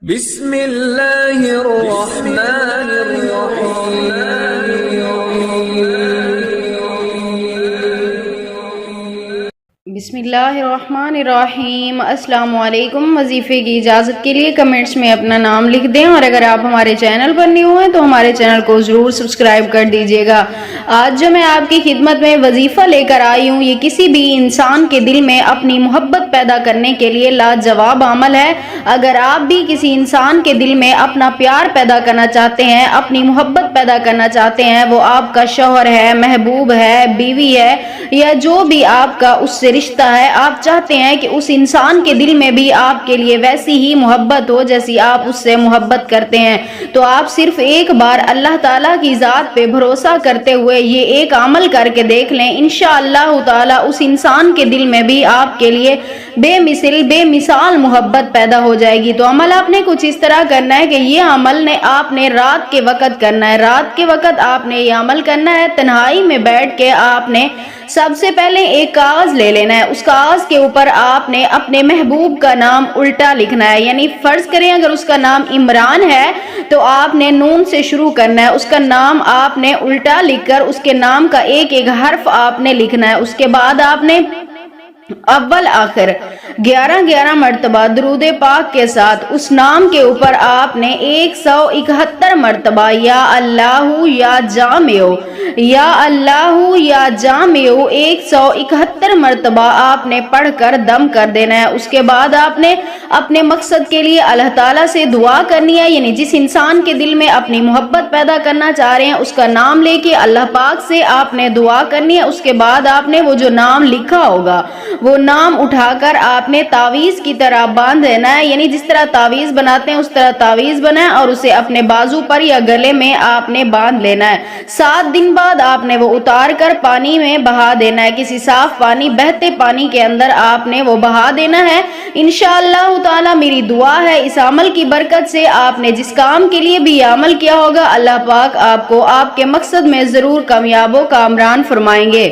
بسم اللہ الرحمن الرحیم۔ بسم اللہ الرحمن الرحیم۔ السلام علیکم۔ وظیفے کی اجازت کے لیے کمنٹس میں اپنا نام لکھ دیں، اور اگر آپ ہمارے چینل پر نیو ہیں تو ہمارے چینل کو ضرور سبسکرائب کر دیجیے گا۔ آج جو میں آپ کی خدمت میں وظیفہ لے کر آئی ہوں، یہ کسی بھی انسان کے دل میں اپنی محبت پیدا کرنے کے لیے لاجواب عمل ہے۔ اگر آپ بھی کسی انسان کے دل میں اپنا پیار پیدا کرنا چاہتے ہیں، اپنی محبت پیدا کرنا چاہتے ہیں، وہ آپ کا شوہر ہے، محبوب ہے، بیوی ہے، یا جو بھی آپ کا اس سے رشتہ ہے، آپ چاہتے ہیں کہ اس انسان کے دل میں بھی آپ کے لیے ویسی ہی محبت ہو جیسی آپ اس سے محبت کرتے ہیں، تو آپ صرف ایک بار اللہ تعالیٰ کی ذات پہ بھروسہ کرتے ہوئے یہ ایک عمل کر کے دیکھ لیں۔ انشاءاللہ تعالیٰ اس انسان کے دل میں بھی آپ کے لیے بے مثال محبت پیدا ہو جائے گی۔ تو عمل آپ نے کچھ اس طرح کرنا ہے کہ یہ عمل آپ نے رات کے وقت کرنا ہے۔ رات کے وقت آپ نے یہ عمل کرنا ہے، تنہائی میں بیٹھ کے آپ نے سب سے پہلے ایک کاغذ لے لینا ہے۔ اس کاغذ کے اوپر آپ نے اپنے محبوب کا نام الٹا لکھنا ہے، یعنی فرض کریں اگر اس کا نام عمران ہے تو آپ نے نون سے شروع کرنا ہے، اس کا نام آپ نے الٹا لکھ کر اس کے نام کا ایک ایک حرف آپ نے لکھنا ہے۔ اس کے بعد آپ نے اول آخر 11 مرتبہ درود پاک کے ساتھ اس نام کے اوپر آپ نے 171 مرتبہ یا اللہ یا جامع، یا اللہ یا جامع 171 مرتبہ آپ نے پڑھ کر دم کر دینا ہے۔ اس کے بعد آپ نے اپنے مقصد کے لیے اللہ تعالیٰ سے دعا کرنی ہے، یعنی جس انسان کے دل میں اپنی محبت پیدا کرنا چاہ رہے ہیں اس کا نام لے کے اللہ پاک سے آپ نے دعا کرنی ہے۔ اس کے بعد آپ نے وہ جو نام لکھا ہوگا وہ نام اٹھا کر آپ نے تعویذ کی طرح باندھ دینا ہے، یعنی جس طرح تعویذ بناتے ہیں اس طرح تعویذ بنائیں اور اسے اپنے بازو پر یا گلے میں آپ نے باندھ لینا ہے۔ 7 دن بعد آپ نے وہ اتار کر پانی میں بہا دینا ہے، کسی صاف پانی، بہتے پانی کے اندر آپ نے وہ بہا دینا ہے۔ انشاءاللہ تعالی میری دعا ہے اس عمل کی برکت سے آپ نے جس کام کے لیے بھی یہ عمل کیا ہوگا، اللہ پاک آپ کو آپ کے مقصد میں ضرور کامیاب و کامران فرمائیں گے۔